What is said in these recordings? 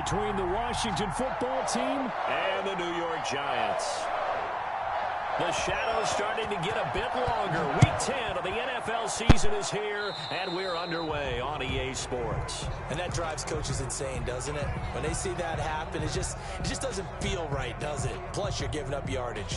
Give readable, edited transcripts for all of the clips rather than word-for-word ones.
between the Washington football team and the New York Giants. The shadow's starting to get a bit longer. Week 10 of the NFL season is here, and we're underway on EA Sports. And that drives coaches insane, doesn't it? When they see that happen, it just doesn't feel right, does it? Plus, you're giving up yardage.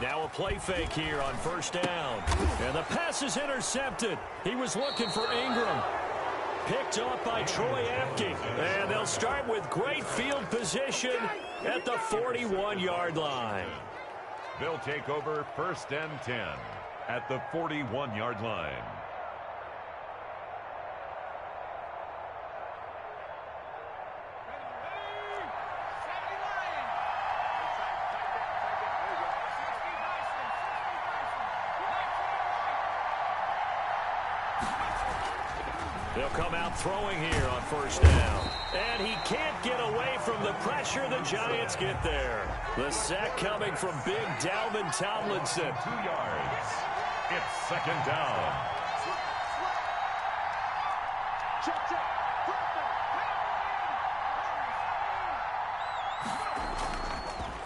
Now a play fake here on first down. And the pass is intercepted. He was looking for Ingram. Picked off by Troy Apke. And they'll start with great field position at the 41-yard line. They'll take over 1st and 10 at the 41-yard line. They'll come out throwing here on first down. And he can't get away from the pressure. The Giants get there. The sack coming from big Dalvin Tomlinson. 2 yards. It's 2nd down.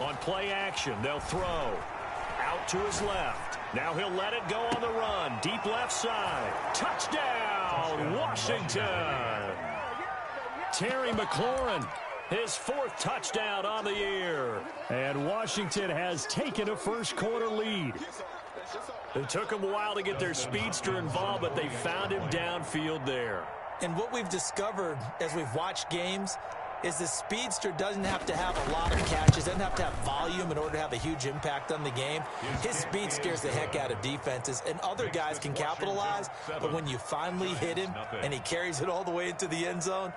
On play action, they'll throw. Out to his left. Now he'll let it go on the run. Deep left side. Touchdown, Washington. Terry McLaurin, his 4th touchdown on the year. And Washington has taken a first-quarter lead. It took them a while to get their speedster involved, but they found him downfield there. And what we've discovered as we've watched games is the speedster doesn't have to have a lot of catches, doesn't have to have volume in order to have a huge impact on the game. His speed scares the heck out of defenses, and other guys can capitalize, but when you finally hit him and he carries it all the way into the end zone,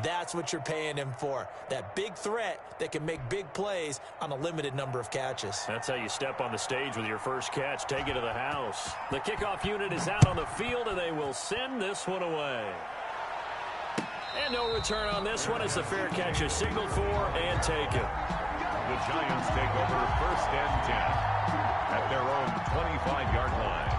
that's what you're paying him for. That big threat that can make big plays on a limited number of catches. That's how you step on the stage with your first catch. Take it to the house. The kickoff unit is out on the field, and they will send this one away. And no return on this one as the fair catch is signaled for and taken. The Giants take over 1st and 10 at their own 25-yard line.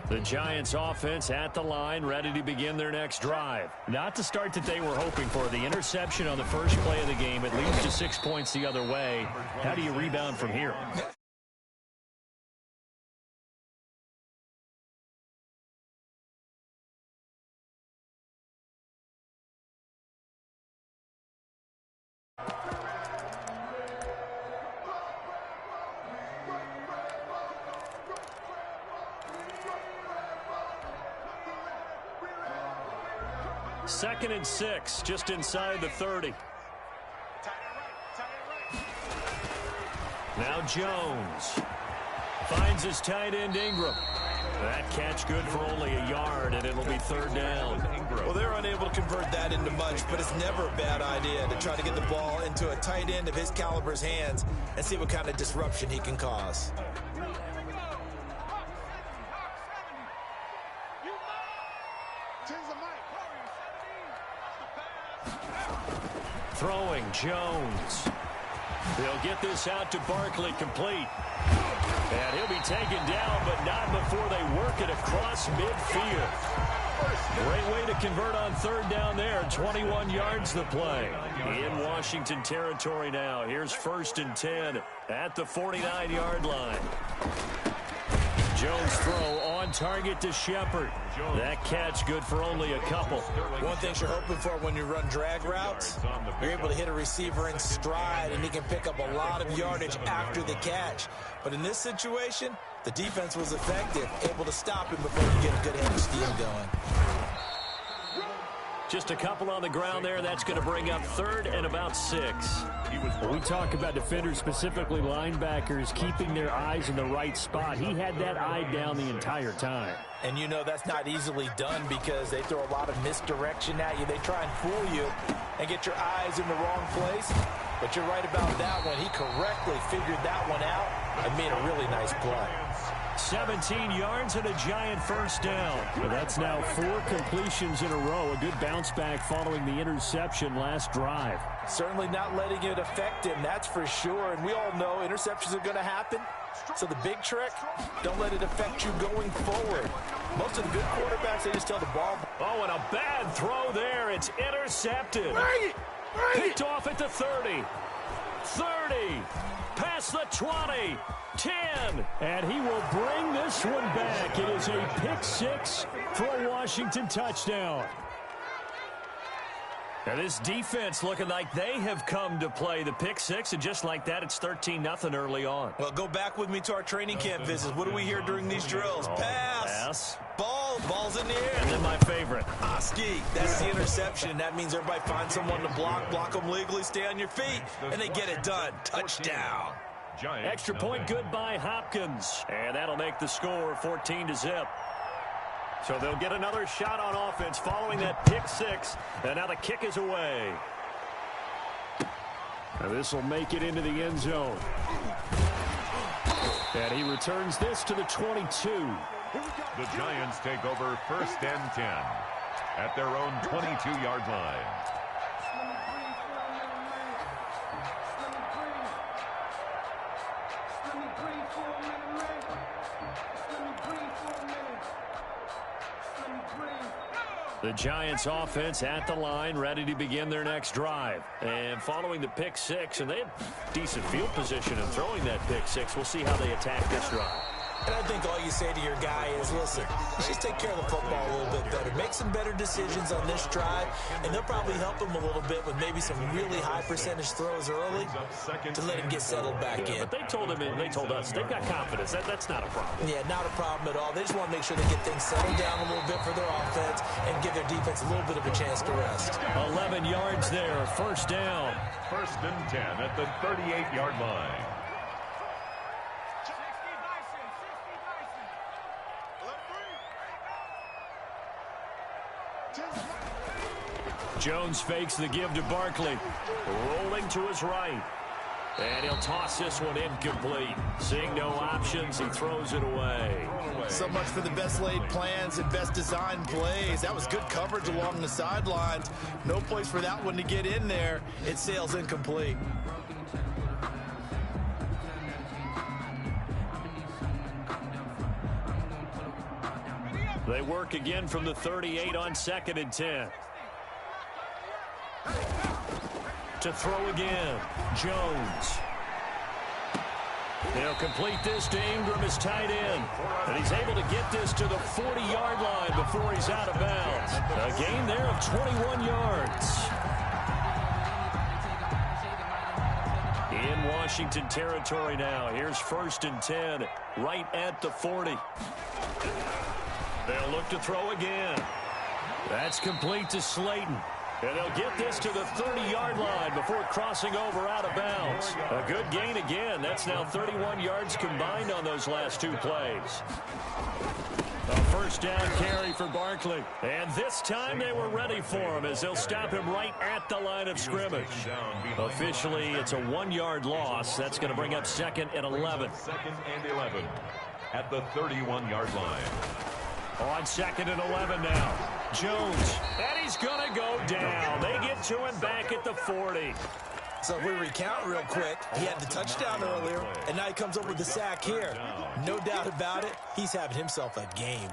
The Giants offense at the line, ready to begin their next drive. Not the start that they were hoping for. The interception on the first play of the game. It leads to 6 points the other way. How do you rebound from here? Second and 6, just inside the 30. Now Jones finds his tight end Ingram. That catch good for only a yard, and it'll be 3rd down. Well, they're unable to convert that into much, but it's never a bad idea to try to get the ball into a tight end of his caliber's hands and see what kind of disruption he can cause. Throwing Jones. They'll get this out to Barkley, complete. And he'll be taken down, but not before they work it across midfield. Great way to convert on 3rd down there. 21 yards the play. In Washington territory now. Here's 1st and 10 at the 49-yard line. Jones throw on target to Shepard. That catch good for only a couple. One thing you're hoping for when you run drag routes, you're able to hit a receiver in stride, and he can pick up a lot of yardage after the catch. But in this situation, the defense was effective, able to stop him before you get a good head of steam going. Just a couple on the ground there. That's going to bring up third and about 6. When we talk about defenders, specifically linebackers, keeping their eyes in the right spot. He had that eye down the entire time. And you know that's not easily done because they throw a lot of misdirection at you. They try and fool you and get your eyes in the wrong place. But you're right about that one. He correctly figured that one out and made a really nice play. 17 yards and a Giant first down. Well, that's now 4 completions in a row. A good bounce back following the interception last drive. Certainly not letting it affect him, that's for sure. And we all know interceptions are going to happen. So the big trick, don't let it affect you going forward. Most of the good quarterbacks, they just tell the ball. Oh, and a bad throw there. It's intercepted. Picked off at the 30. 30. Past the 20. 10. And he will bring this one back. It is a pick 6 for a Washington touchdown. Now this defense looking like they have come to play the pick 6, and just like that, it's 13-0 early on. Well, go back with me to our training camp visits. What do we hear during these drills? Pass. Ball's in the air. And then my favorite. Ski. That's the interception. That means everybody finds someone to block them legally, stay on your feet, and they get it done. Touchdown. Extra point good by Hopkins. And that'll make the score 14-0. So they'll get another shot on offense following that pick 6. And now the kick is away. Now this will make it into the end zone. And he returns this to the 22. The Giants take over first and 10 at their own 22-yard line. The Giants offense at the line, ready to begin their next drive. And following the pick 6, and they had decent field position in throwing that pick 6. We'll see how they attack this drive. And I think all you say to your guy is, listen, just take care of the football a little bit better. Make some better decisions on this drive, and they'll probably help him a little bit with maybe some really high percentage throws early to let him get settled back in. But they told him, and they told us, they've got confidence. That's not a problem. Yeah, not a problem at all. They just want to make sure they get things settled down a little bit for their offense and give their defense a little bit of a chance to rest. 11 yards there, first down. First and 10 at the 38-yard line. Jones fakes the give to Barkley. Rolling to his right. And he'll toss this one incomplete. Seeing no options, he throws it away. So much for the best laid plans and best designed plays. That was good coverage along the sidelines. No place for that one to get in there. It sails incomplete. They work again from the 38 on 2nd and 10. To throw again, Jones. They'll complete this to Ingram as tight end. And he's able to get this to the 40-yard line before he's out of bounds. A gain there of 21 yards. In Washington territory now. Here's 1st and 10, right at the 40. They'll look to throw again. That's complete to Slayton. And they'll get this to the 30-yard line before crossing over out of bounds. A good gain again. That's now 31 yards combined on those last 2 plays. A first down carry for Barkley. And this time they were ready for him as they'll stop him right at the line of scrimmage. Officially, it's a 1-yard loss. That's going to bring up 2nd and 11. 2nd and 11 at the 31-yard line. On 2nd and 11 now. Jones, and he's going to go down. They get to him back at the 40. So if we recount real quick, he had the touchdown earlier, and now he comes up with the sack here. No doubt about it, he's having himself a game.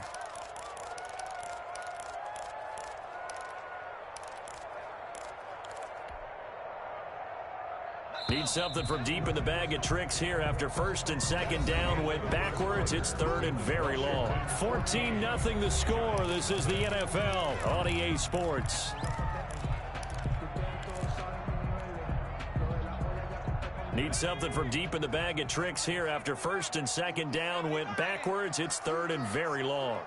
Need something from deep in the bag of tricks here after 1st and 2nd down went backwards. It's 3rd and very long. 14-0 the score. This is the NFL on EA Sports. Need something from deep in the bag of tricks here after 1st and 2nd down went backwards. It's 3rd and very long.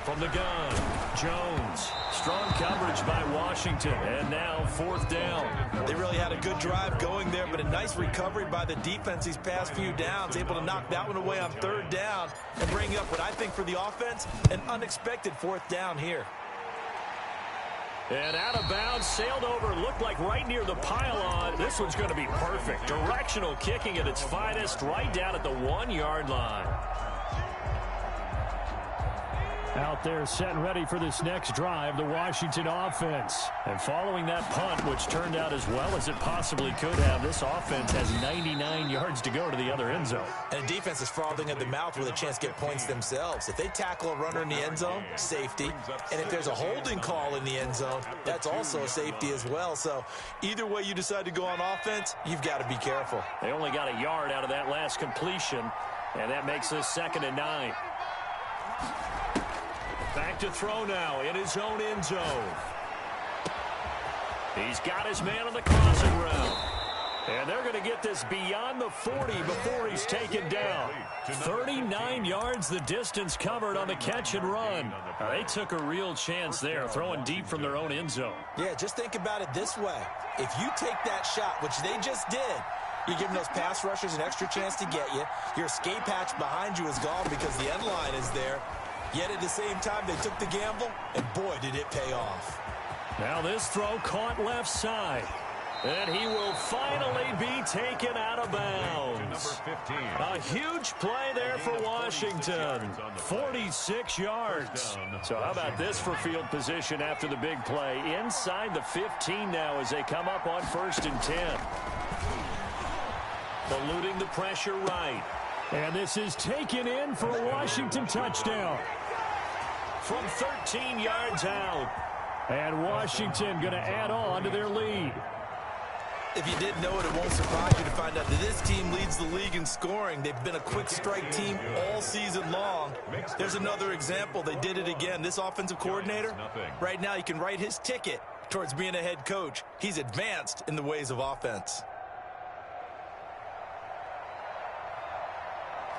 From the gun, Jones. Strong coverage by Washington. And now 4th down. They really had a good drive going there, but a nice recovery by the defense these past few downs. Able to knock that one away on 3rd down and bring up what I think for the offense, an unexpected 4th down here. And out of bounds, sailed over, looked like right near the pylon. This one's going to be perfect. Directional kicking at its finest, right down at the 1-yard line. Out there set and ready for this next drive, the Washington offense. And following that punt, which turned out as well as it possibly could have, this offense has 99 yards to go to the other end zone. And the defense is frothing at the mouth with a chance to get points themselves. If they tackle a runner in the end zone, safety. And if there's a holding call in the end zone, that's also a safety as well. So either way you decide to go on offense, you've got to be careful. They only got a yard out of that last completion, and that makes this 2nd and 9. Back to throw now in his own end zone. He's got his man on the crossing route. And they're going to get this beyond the 40 before he's taken down. 39 yards the distance covered on the catch and run. They took a real chance there, throwing deep from their own end zone. Yeah, just think about it this way. If you take that shot, which they just did, you're giving those pass rushers an extra chance to get you. Your escape hatch behind you is gone because the end line is there. Yet at the same time, they took the gamble, and boy, did it pay off. Now this throw caught left side. And he will finally be taken out of bounds. A huge play there for Washington. 46 yards. So how about this for field position after the big play? Inside the 15 now as they come up on 1st and 10. Eluding the pressure right. And this is taken in for a Washington touchdown. From 13 yards out. And Washington going to add on to their lead. If you didn't know it, it won't surprise you to find out that this team leads the league in scoring. They've been a quick strike team all season long. There's another example. They did it again. This offensive coordinator, right now, you can write his ticket towards being a head coach. He's advanced in the ways of offense.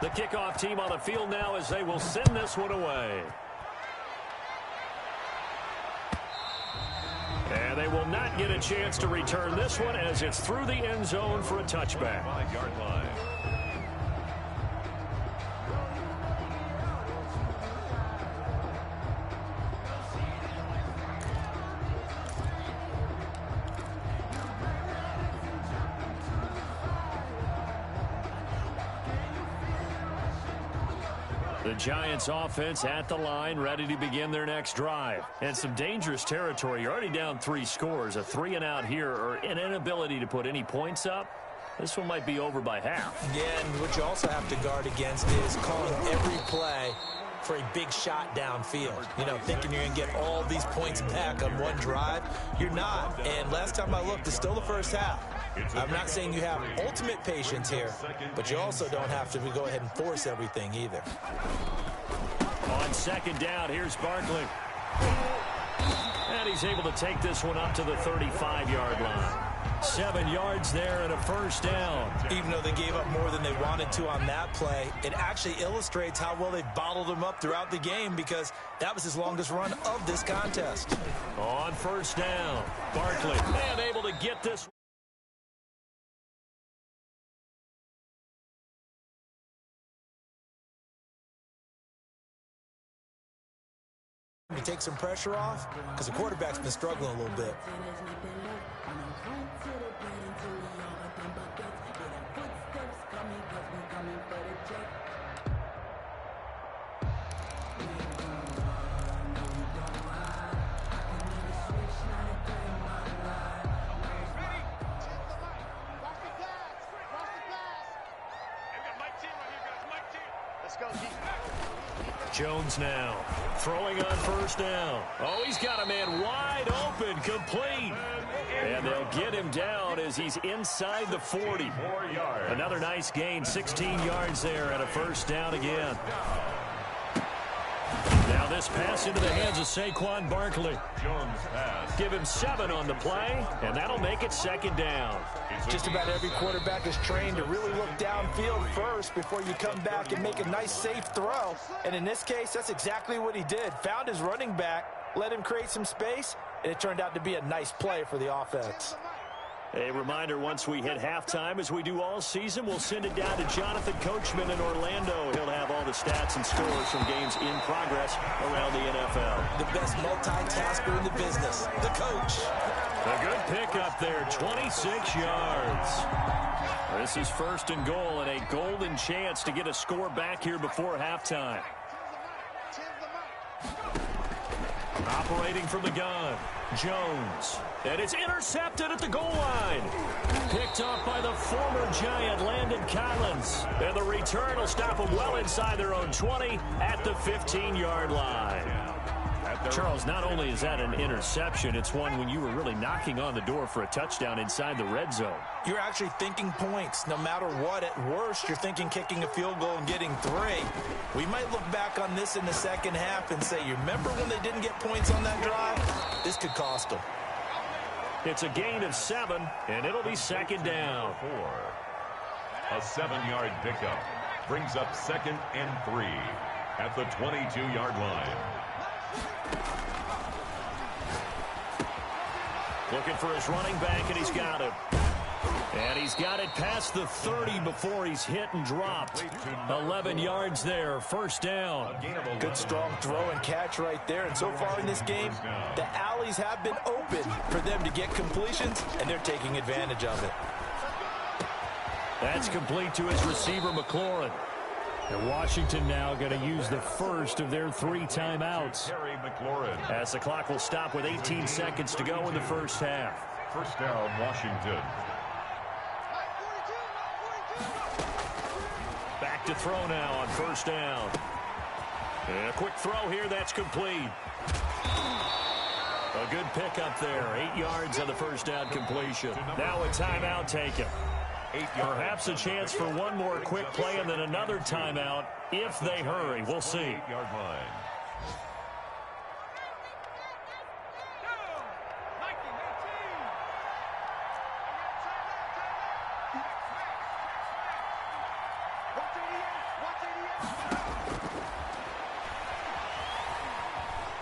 The kickoff team on the field now as they will send this one away. And they will not get a chance to return this one as it's through the end zone for a touchback. 5-yard line. The Giants offense at the line, ready to begin their next drive. And some dangerous territory. You're already down 3 scores. A 3-and-out here, or an inability to put any points up. This one might be over by half. Yeah, and what you also have to guard against is calling every play for a big shot downfield. You know, thinking you're going to get all these points back on one drive. You're not. And last time I looked, it's still the first half. I'm not saying you have ultimate patience here, but you also don't have to go ahead and force everything either. On 2nd down, here's Barkley. And he's able to take this one up to the 35-yard line. 7 yards there and a 1st down. Even though they gave up more than they wanted to on that play, it actually illustrates how well they bottled him up throughout the game because that was his longest run of this contest. On 1st down, Barkley, and able to get this. To take some pressure off because the quarterback's been struggling a little bit. Jones now throwing on 1st down. Oh, he's got a man wide open, complete. And they'll get him down as he's inside the 40. Another nice gain, 16 yards there and a 1st down again. Now this pass into the hands of Saquon Barkley. Give him 7 on the play, and that'll make it 2nd down. Just about every quarterback is trained to really look downfield first before you come back and make a nice, safe throw. And in this case, that's exactly what he did. Found his running back, let him create some space, and it turned out to be a nice play for the offense. A reminder, once we hit halftime, as we do all season, we'll send it down to Jonathan Coachman in Orlando. He'll have all the stats and scores from games in progress around the NFL. The best multitasker in the business, the coach. A good pickup there, 26 yards. This is 1st and goal, and a golden chance to get a score back here before halftime. Operating from the gun, Jones. And it's intercepted at the goal line. Picked up by the former Giant, Landon Collins. And the return will stop them well inside their own 20 at the 15-yard line. Charles, not only is that an interception, it's one when you were really knocking on the door for a touchdown inside the red zone. You're actually thinking points. No matter what, at worst, you're thinking kicking a field goal and getting 3. We might look back on this in the second half and say, you remember when they didn't get points on that drive? This could cost them. It's a gain of 7, and it'll be 2nd down. A 7-yard pickup brings up 2nd and 3 at the 22-yard line. Looking for his running back, and he's got it. And he's got it past the 30 before he's hit and dropped. 11 yards there, 1st down. Good strong throw and catch right there. And so far in this game, the alleys have been open for them to get completions, and they're taking advantage of it. That's complete to his receiver, McLaurin. And Washington now going to use the first of their 3 timeouts. As the clock will stop with 18 seconds to go in the first half. 1st down, Washington. Back to throw now on 1st down. And a quick throw here, that's complete. A good pickup there. 8 yards on the 1st down completion. Now a timeout taken. Perhaps a chance for one more quick play and then another timeout if they hurry. We'll see. 8-yard line.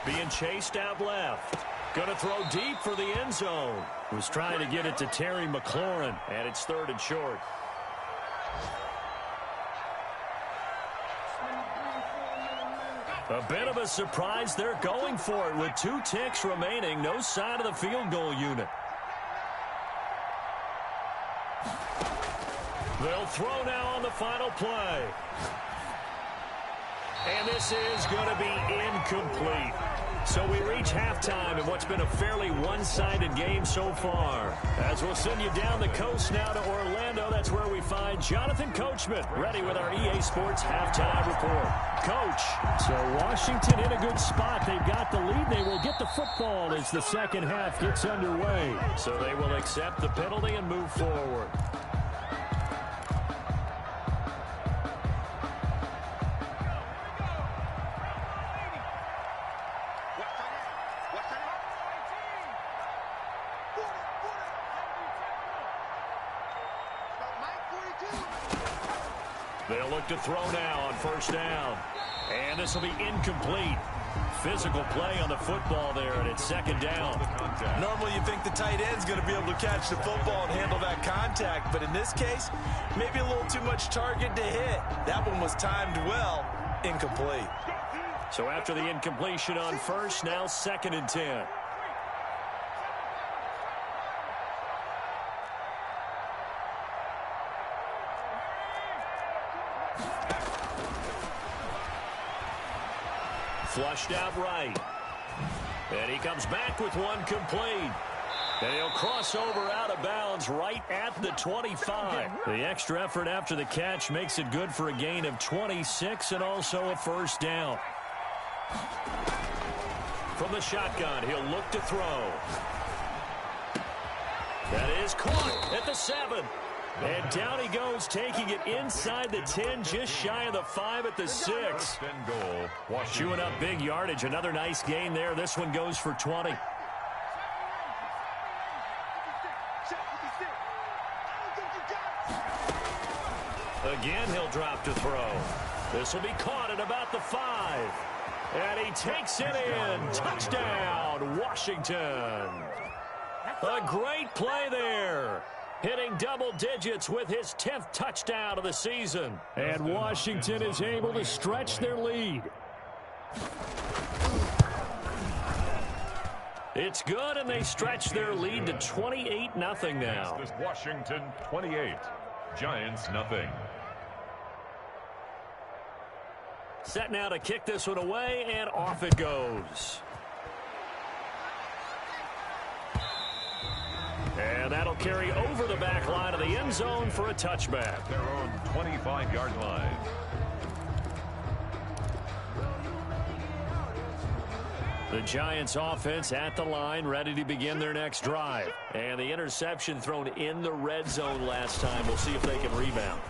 Being chased out left. Going to throw deep for the end zone. Was trying to get it to Terry McLaurin, and it's 3rd and short. A bit of a surprise. They're going for it with 2 ticks remaining. No sign of the field goal unit. They'll throw now on the final play. And this is going to be incomplete. So we reach halftime in what's been a fairly one-sided game so far. As we'll send you down the coast now to Orlando, that's where we find Jonathan Coachman, ready with our EA Sports halftime report. Coach. So Washington in a good spot. They've got the lead. They will get the football as the second half gets underway. So they will accept the penalty and move forward. They'll look to throw now on 1st down. And this will be incomplete. Physical play on the football there, and it's 2nd down. Normally you think the tight end's going to be able to catch the football and handle that contact, but in this case, maybe a little too much target to hit. That one was timed well, incomplete. So after the incompletion on 1st, now 2nd and 10. Flushed out right. And he comes back with one complete. And he'll cross over out of bounds right at the 25. The extra effort after the catch makes it good for a gain of 26 and also a 1st down. From the shotgun, he'll look to throw. That is caught at the 7. And down he goes, taking it inside the 10, just shy of the 5 at the 6. Chewing up big yardage. Another nice gain there. This one goes for 20. Again, he'll drop to throw. This will be caught at about the 5. And he takes it in. Touchdown, Washington. A great play there. Hitting double digits with his 10th touchdown of the season. And Washington is able to stretch their lead. It's good, and they stretch their lead to 28-0 now. This is Washington 28, Giants nothing. Set now to kick this one away, and off it goes. And that'll carry over the back line of the end zone for a touchback. Their own 25-yard line. The Giants offense at the line, ready to begin their next drive. And the interception thrown in the red zone last time. We'll see if they can rebound.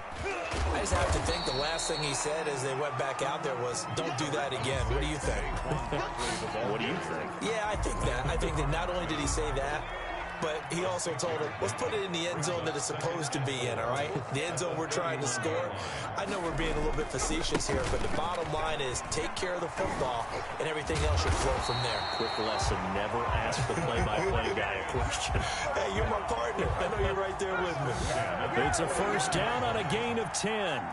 I just have to think the last thing he said as they went back out there was, don't do that again. What do you think? What do you think? Yeah, I think that. I think that not only did he say that, but he also told him, let's put it in the end zone that it's supposed to be in, all right? The end zone we're trying to score. I know we're being a little bit facetious here, but the bottom line is take care of the football, and everything else should flow from there. Quick lesson, never ask the play-by-play guy a question. Hey, you're my partner. I know you're right there with me. It's a first down on a gain of 10.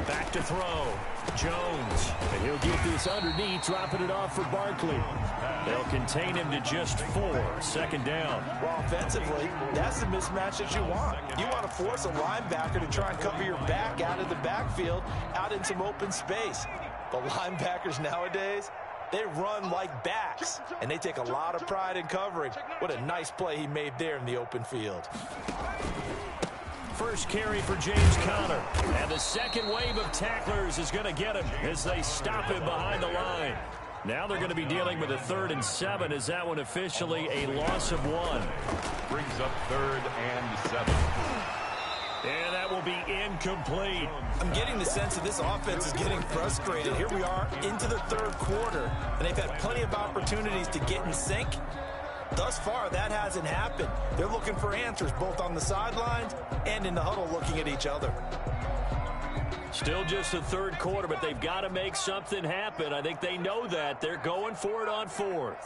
Back to throw. Jones. And he'll get this underneath, dropping it off for Barkley. They'll contain him to just 4. Second down. Well, offensively, that's the mismatch that you want. You want to force a linebacker to try and cover your back out of the backfield, out in some open space. But linebackers nowadays, they run like backs, and they take a lot of pride in covering. What a nice play he made there in the open field. First carry for James Conner. And the second wave of tacklers is going to get him as they stop him behind the line. Now they're going to be dealing with a 3rd and 7 as that one officially a loss of 1. Brings up 3rd and 7. And that will be incomplete. I'm getting the sense that this offense is getting frustrated. Here we are into the 3rd quarter, and they've had plenty of opportunities to get in sync. Thus far, that hasn't happened. They're looking for answers both on the sidelines and in the huddle looking at each other. Still just the 3rd quarter, but they've got to make something happen. I think they know that. They're going for it on 4th.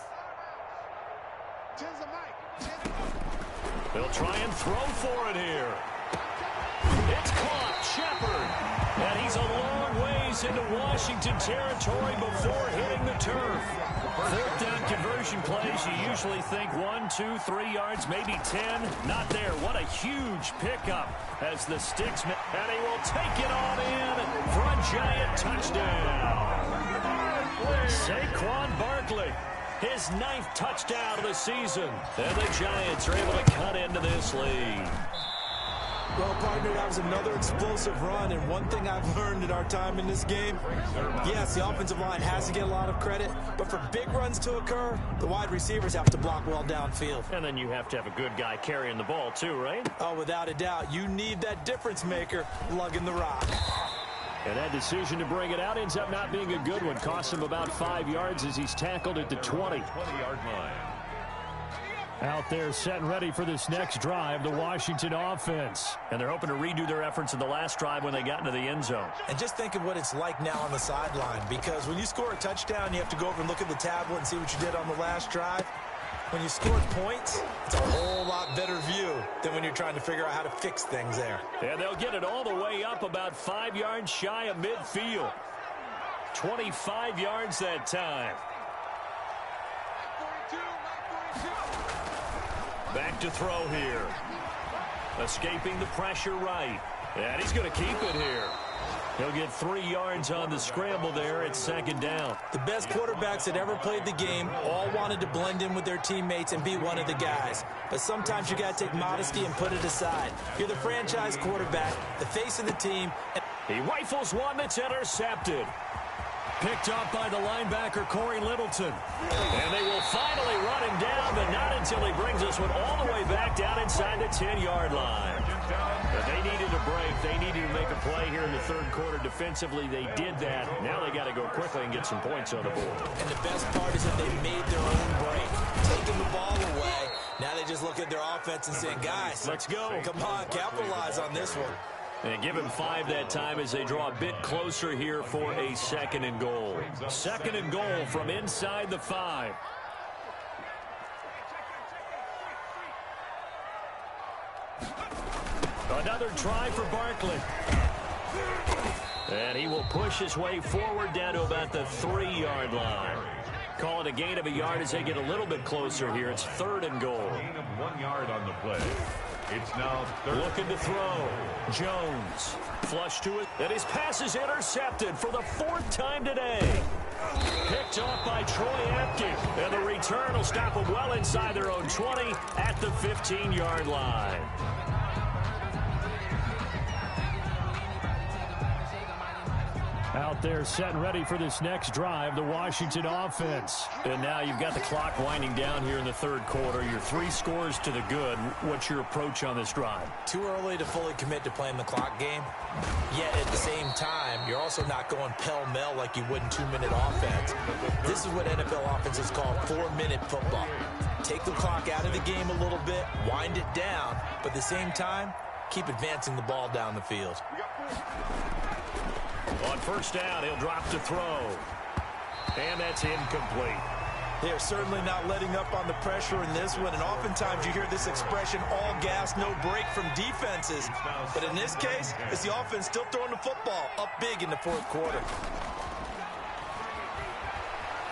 They'll try and throw for it here. It's caught. Shepard. And he's a long ways into Washington territory before hitting the turf. 4th down conversion plays, you usually think 1, 2, 3 yards, maybe 10. Not there. What a huge pickup as the sticks. And he will take it on in for a Giant touchdown. Saquon Barkley, his 9th touchdown of the season. And the Giants are able to cut into this lead. Well, partner, that was another explosive run, and one thing I've learned in our time in this game, yes, the offensive line has to get a lot of credit, but for big runs to occur, the wide receivers have to block well downfield. And then you have to have a good guy carrying the ball too, right? Oh, without a doubt. You need that difference maker lugging the rock. And that decision to bring it out ends up not being a good one. Costs him about 5 yards as he's tackled at the 20. 20-yard line. Out there set and ready for this next drive, the Washington offense. And they're hoping to redo their efforts in the last drive when they got into the end zone. And just think of what it's like now on the sideline, because when you score a touchdown, you have to go over and look at the tablet and see what you did on the last drive. When you score points, it's a whole lot better view than when you're trying to figure out how to fix things there. And they'll get it all the way up about 5 yards shy of midfield. 25 yards that time. Back to throw here. Escaping the pressure right. And he's going to keep it here. He'll get 3 yards on the scramble there at 2nd down. The best quarterbacks that ever played the game all wanted to blend in with their teammates and be one of the guys. But sometimes you got to take modesty and put it aside. You're the franchise quarterback, the face of the team. He rifles one that's intercepted. Picked up by the linebacker, Corey Littleton. And they will finally run him down, but not until he brings this one all the way back down inside the 10-yard line. But they needed a break. They needed to make a play here in the 3rd quarter. Defensively, they did that. Now they got to go quickly and get some points on the board. And the best part is that they made their own break, taking the ball away, Now they just look at their offense and saying, guys, let's go. Come on, capitalize on this one. And give him 5 that time as they draw a bit closer here for a 2nd and goal. 2nd and goal from inside the 5. Another try for Barkley. And he will push his way forward down to about the 3-yard line. Call it a gain of a yard as they get a little bit closer here. It's 3rd and goal. Gain of 1 yard on the play. It's now 3rd. Looking to throw. Jones. Flush to it. And his pass is intercepted for the 4th time today. Picked off by Troy Apke. And the return will stop them well inside their own 20 at the 15-yard line. Out there set and ready for this next drive, the Washington offense. And now you've got the clock winding down here in the 3rd quarter. Your 3 scores to the good. What's your approach on this drive? Too early to fully commit to playing the clock game. Yet at the same time, you're also not going pell-mell like you would in 2-minute offense. This is what NFL offenses call 4-minute football. Take the clock out of the game a little bit, wind it down, but at the same time, keep advancing the ball down the field. On 1st down, he'll drop to throw. And that's incomplete. They are certainly not letting up on the pressure in this one, and oftentimes you hear this expression, all gas, no break from defenses. But in this case, it's the offense still throwing the football up big in the 4th quarter.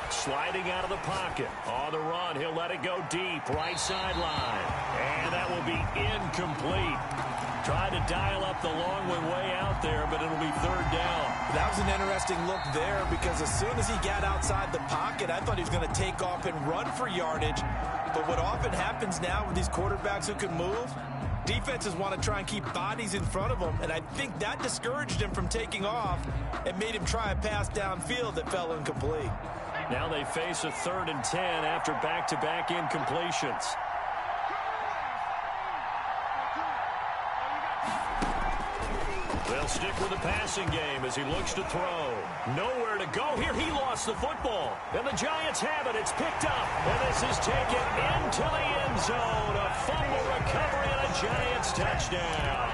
Sliding out of the pocket. On the run, he'll let it go deep, right sideline. And that will be incomplete. Tried to dial up the long way out there, but it'll be 3rd down. That was an interesting look there because as soon as he got outside the pocket, I thought he was going to take off and run for yardage. But what often happens now with these quarterbacks who can move, defenses want to try and keep bodies in front of them, and I think that discouraged him from taking off and made him try a pass downfield that fell incomplete. Now they face a 3rd and 10 after back-to-back incompletions. They'll stick with the passing game as he looks to throw. Nowhere to go here. He lost the football. And the Giants have it. It's picked up. And this is taken into the end zone. A fumble recovery and a Giants touchdown.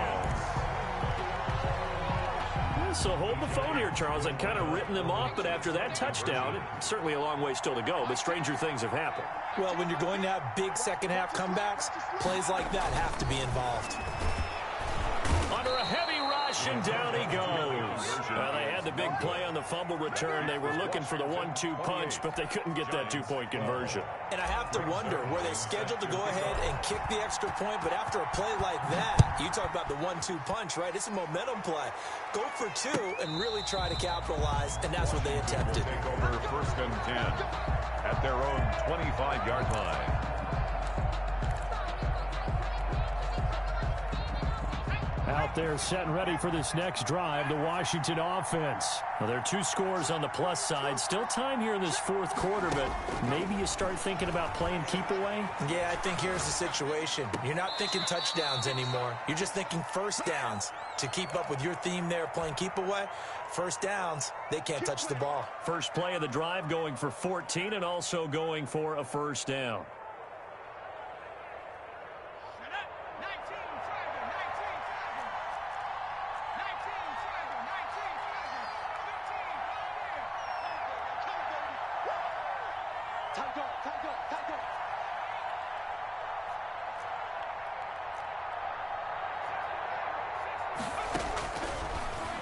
So hold the phone here, Charles. I'd kind of written them off, but after that touchdown, certainly a long way still to go, but stranger things have happened. Well, when you're going to have big second-half comebacks, plays like that have to be involved. Under a heavy rush, and down he goes. Well, they had the big play on the fumble return. They were looking for the 1-2 punch, but they couldn't get that 2-point conversion. And I have to wonder, were they scheduled to go ahead and kick the extra point, but after a play like that, you talk about the 1-2 punch, right? It's a momentum play. Go for 2 and really try to capitalize, and that's what they attempted. Take over 1st and 10 at their own 25-yard line. Out there set and ready for this next drive, the Washington offense. Well, there are 2 scores on the plus side. Still time here in this 4th quarter, but maybe you start thinking about playing keep away? Yeah, I think here's the situation. You're not thinking touchdowns anymore. You're just thinking 1st downs. To keep up with your theme there, playing keep away, 1st downs, they can't touch the ball. First play of the drive going for 14 and also going for a 1st down.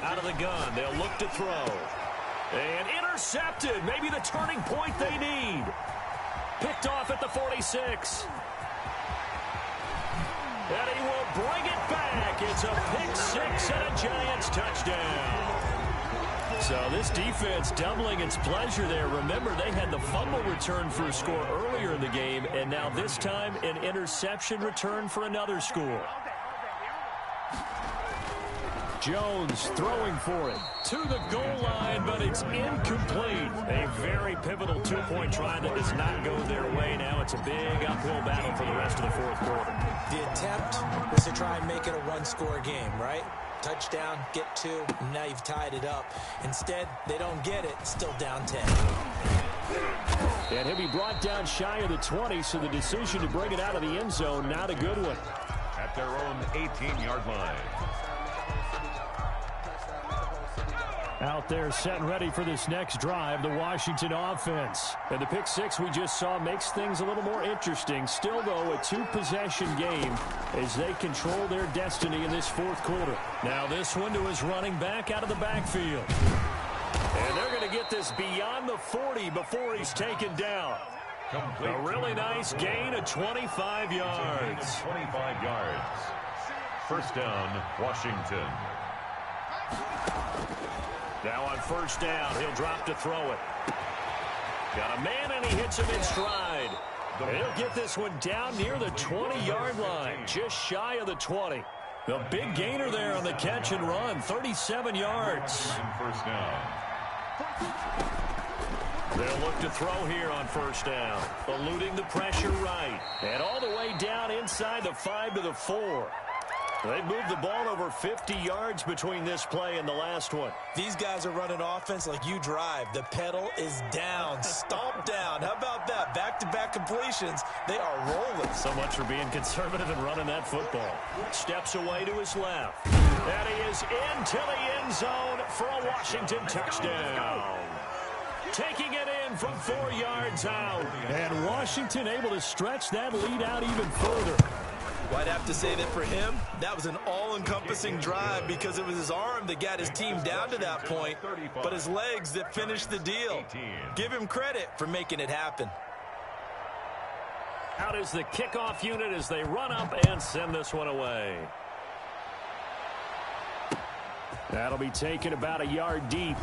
Out of the gun, they'll look to throw. And intercepted, maybe the turning point they need. Picked off at the 46. And he will bring it back. It's a pick 6 and a Giants touchdown. So this defense doubling its pleasure there. Remember, they had the fumble return for a score earlier in the game, and now this time an interception return for another score. Jones throwing for it to the goal line, but it's incomplete. A very pivotal 2-point try that does not go their way. Now it's a big uphill battle for the rest of the 4th quarter. The attempt was to try and make it a 1-score game, right? Touchdown, get 2, and now you've tied it up. Instead, they don't get it, still down 10. And he'll be brought down shy of the 20, so the decision to bring it out of the end zone, not a good one. At their own 18-yard line. Out there set and ready for this next drive, the Washington offense. And the pick six we just saw makes things a little more interesting. Still, though, a two-possession game as they control their destiny in this fourth quarter. Now this one to his running back out of the backfield. And they're going to get this beyond the 40 before he's taken down. A really nice gain of 25 yards. 25 yards. First down, Washington. Now on first down, he'll drop to throw it. Got a man, and he hits him in stride. He'll get this one down near the 20-yard line, just shy of the 20. The big gainer there on the catch and run, 37 yards. First down. They'll look to throw here on first down, eluding the pressure right. And all the way down inside the 5 to the 4. They've moved the ball over 50 yards between this play and the last one. These guys are running offense like you drive. The pedal is down, stomped down. How about that? Back-to-back completions. They are rolling. So much for being conservative and running that football. Steps away to his left. And he is into the end zone for a Washington touchdown. Taking it in from 4 yards out. And Washington able to stretch that lead out even further. Well, I'd have to say that for him, that was an all-encompassing drive because it was his arm that got his team down to that point, but his legs that finished the deal. Give him credit for making it happen. Out is the kickoff unit as they run up and send this one away. That'll be taken about a yard deep.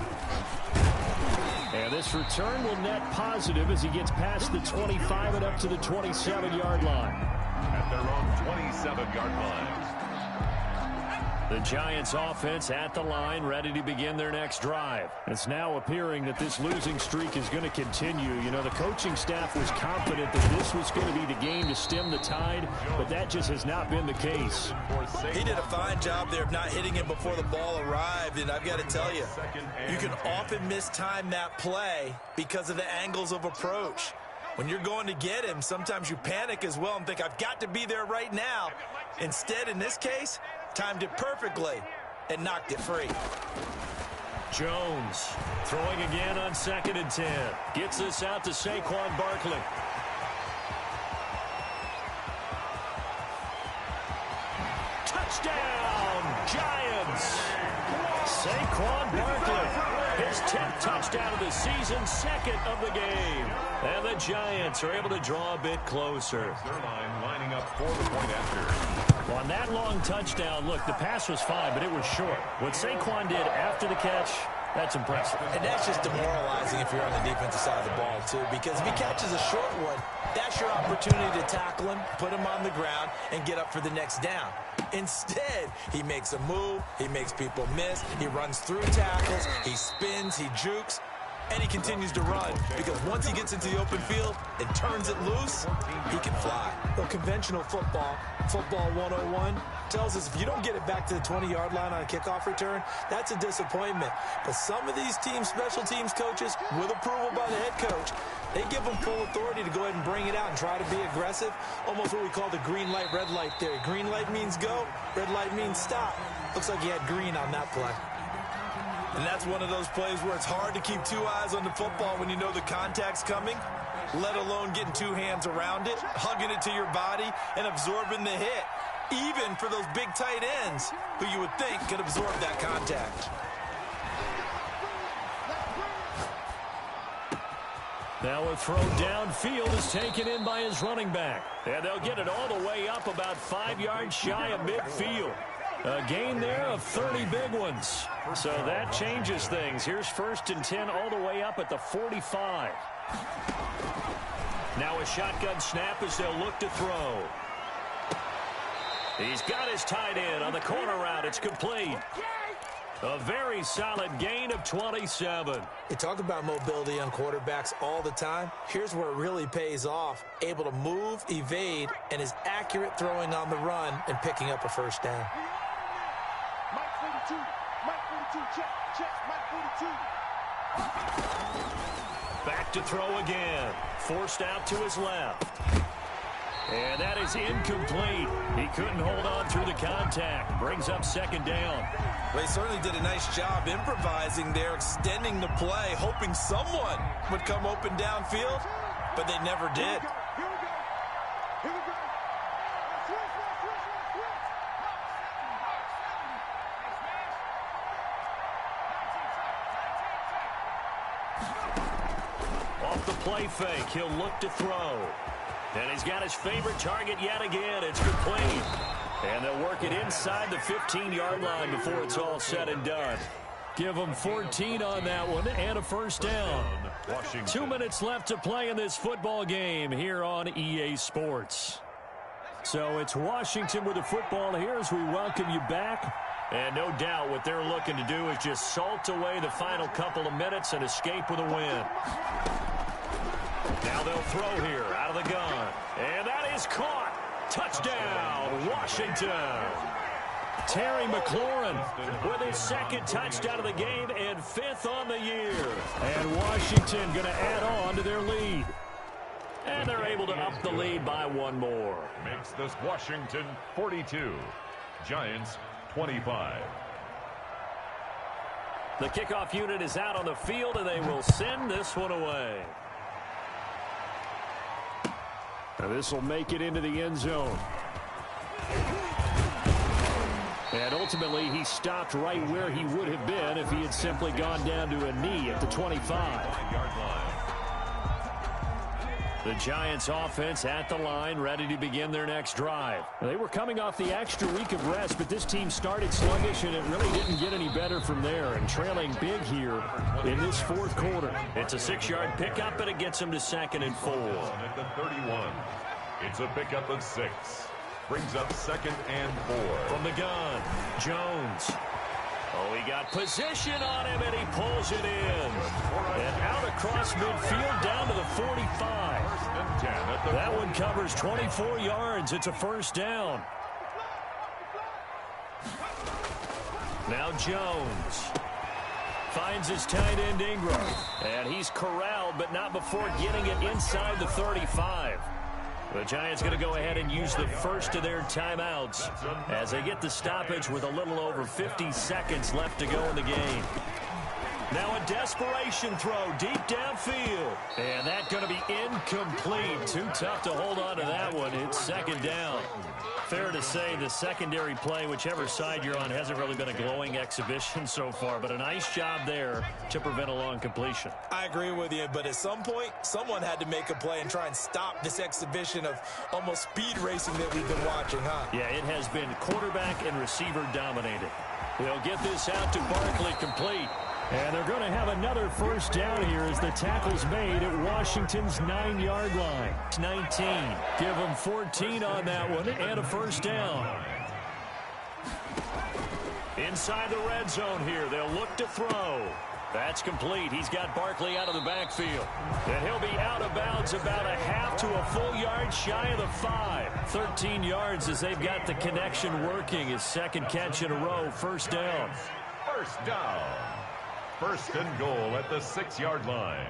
And this return will net positive as he gets past the 25 and up to the 27-yard line. At their own 27-yard line. The Giants offense at the line, ready to begin their next drive. It's now appearing that this losing streak is going to continue. You know, the coaching staff was confident that this was going to be the game to stem the tide, but that just has not been the case. He did a fine job there of not hitting him before the ball arrived, and I've got to tell you, you can often mistime that play because of the angles of approach. When you're going to get him, sometimes you panic as well and think, I've got to be there right now. Instead, in this case, timed it perfectly and knocked it free. Jones throwing again on 2nd and 10. Gets this out to Saquon Barkley. Touchdown, Giants! Saquon Barkley, his 10th touchdown of the season, 2nd of the game. And the Giants are able to draw a bit closer. Their line lining up for the point after. On that long touchdown, look, the pass was fine, but it was short. What Saquon did after the catch, that's impressive. And that's just demoralizing if you're on the defensive side of the ball, too, because if he catches a short one, that's your opportunity to tackle him, put him on the ground, and get up for the next down. Instead, he makes a move, he makes people miss, he runs through tackles, he spins, he jukes, and he continues to run because once he gets into the open field and turns it loose, he can fly. Well, conventional football 101, tells us if you don't get it back to the 20-yard line on a kickoff return, that's a disappointment. But some of these team special teams coaches, with approval by the head coach, they give them full authority to go ahead and bring it out and try to be aggressive, almost what we call the green light, red light theory. Green light means go, red light means stop. Looks like he had green on that play. And that's one of those plays where it's hard to keep two eyes on the football when you know the contact's coming, let alone getting two hands around it, hugging it to your body, and absorbing the hit, even for those big tight ends who you would think could absorb that contact. Now a throw downfield is taken in by his running back. And they'll get it all the way up about 5 yards shy of midfield. A gain there of 30 big ones. So that changes things. Here's 1st and 10 all the way up at the 45. Now a shotgun snap as they'll look to throw. He's got his tight end on the corner route. It's complete. A very solid gain of 27. You talk about mobility on quarterbacks all the time. Here's where it really pays off. Able to move, evade, and is accurate throwing on the run and picking up a first down. Mike 42, check, Mike 42. Back to throw again. Forced out to his left. And that is incomplete. He couldn't hold on through the contact. Brings up second down. Well, he certainly did a nice job improvising there, extending the play, hoping someone would come open downfield, but they never did. Off the play fake, he'll look to throw. And he's got his favorite target yet again. It's complete. And they'll work it inside the 15-yard line before it's all said and done. Give them 14 on that one and a first down. 2 minutes left to play in this football game here on EA Sports. So it's Washington with the football here as we welcome you back. And no doubt what they're looking to do is just salt away the final couple of minutes and escape with a win. Now they'll throw here out of the gun. And that is caught. Touchdown, Washington. Terry McLaurin with his second touchdown of the game and 5th on the year. And Washington going to add on to their lead. And they're able to up the lead by one more. Makes this Washington 42. Giants 25. The kickoff unit is out on the field, and they will send this one away. Now this will make it into the end zone. And ultimately, he stopped right where he would have been if he had simply gone down to a knee at the 25. The Giants offense at the line, ready to begin their next drive. They were coming off the extra week of rest, but this team started sluggish, and it really didn't get any better from there. And trailing big here in this fourth quarter. It's a 6-yard pickup, and it gets them to 2nd and 4. At the 31, it's a pickup of 6. Brings up 2nd and 4. From the gun, Jones. Oh, he got position on him, and he pulls it in. And out across midfield down to the 45. That one covers 24 yards. It's a first down. Now Jones finds his tight end Ingram. And he's corralled, but not before getting it inside the 35. The Giants going to go ahead and use the first of their timeouts as they get the stoppage with a little over 50 seconds left to go in the game. Now a desperation throw deep downfield. And that's going to be incomplete. Too tough to hold on to that one. It's 2nd down. Fair to say the secondary play, whichever side you're on, hasn't really been a glowing exhibition so far, but a nice job there to prevent a long completion. I agree with you, but at some point, someone had to make a play and try and stop this exhibition of almost speed racing that we've been watching, huh? Yeah, it has been quarterback and receiver dominated. They'll get this out to Barkley complete. And they're going to have another first down here as the tackle's made at Washington's 9-yard line. It's 19. Give them 14 on that one and a first down. Inside the red zone here, they'll look to throw. That's complete. He's got Barkley out of the backfield. And he'll be out of bounds about a half to a full yard shy of the 5. 13 yards as they've got the connection working. His second catch in a row, first down. First down. 1st and goal at the 6-yard line.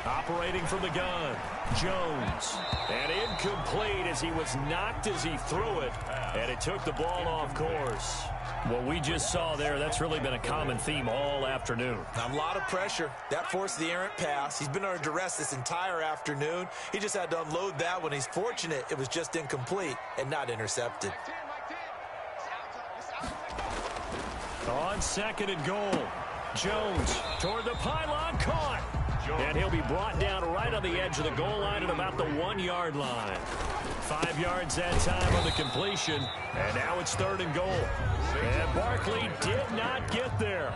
Operating from the gun, Jones. And incomplete as he was knocked as he threw it. And it took the ball off course. What we just saw there, that's really been a common theme all afternoon. A lot of pressure. That forced the errant pass. He's been under duress this entire afternoon. He just had to unload that one. He's fortunate it was just incomplete and not intercepted. On 2nd and goal, Jones toward the pylon, caught. And he'll be brought down right on the edge of the goal line at about the 1-yard line. 5 yards that time on the completion. And now it's 3rd and goal. And Barkley did not get there.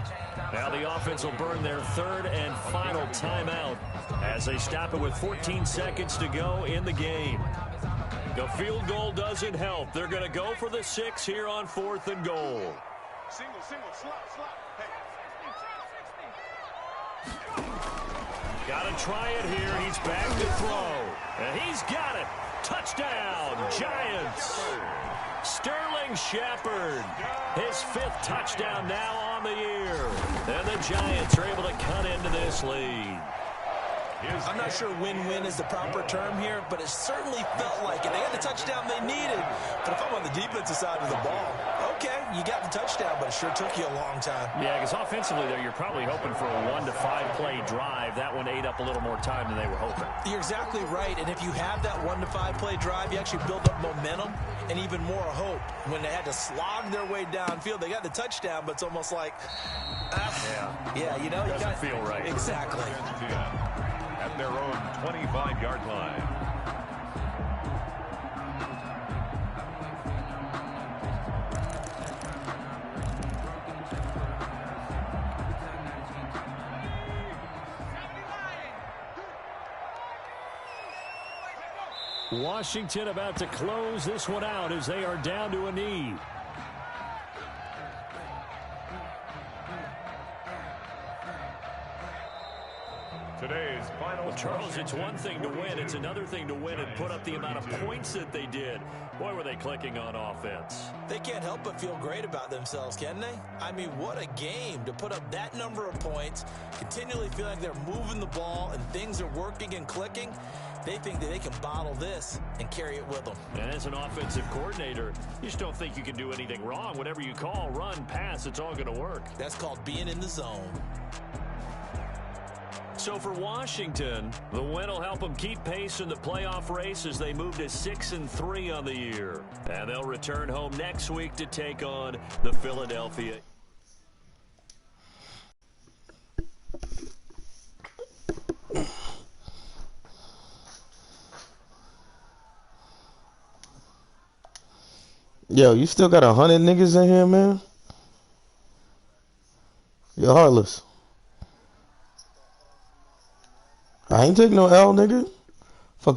Now the offense will burn their 3rd and final timeout as they stop it with 14 seconds to go in the game. The field goal doesn't help. They're going to go for the 6 here on 4th and goal. Single, slot. Got to try it here. He's back to throw. And he's got it. Touchdown, Giants. Sterling Shepard. His 5th touchdown now on the year. And the Giants are able to cut into this lead. I'm not sure win-win is the proper term here, but it certainly felt like it. They had the touchdown they needed, but if I'm on the defensive side of the ball, okay, you got the touchdown, but it sure took you a long time. Yeah, because offensively there, you're probably hoping for a 1 to 5 play drive. That one ate up a little more time than they were hoping. You're exactly right, and if you have that 1 to 5 play drive, you actually build up momentum and even more hope. When they had to slog their way downfield, they got the touchdown, but it's almost like, yeah, you know, doesn't feel right. Exactly. At their own 25-yard line. Washington about to close this one out as they are down to a knee. Today's final. Well, Charles, it's one thing to win. It's another thing to win and put up the amount of points that they did. Boy, were they clicking on offense. They can't help but feel great about themselves, can they? I mean, what a game to put up that number of points, continually feel like they're moving the ball and things are working and clicking. They think that they can bottle this and carry it with them. And as an offensive coordinator, you just don't think you can do anything wrong. Whatever you call, run, pass, it's all going to work. That's called being in the zone. So for Washington, the win will help them keep pace in the playoff race as they move to 6-3 on the year. And they'll return home next week to take on the Philadelphia. Yo, you still got 100 niggas in here, man? You're heartless. I ain't taking no L, nigga.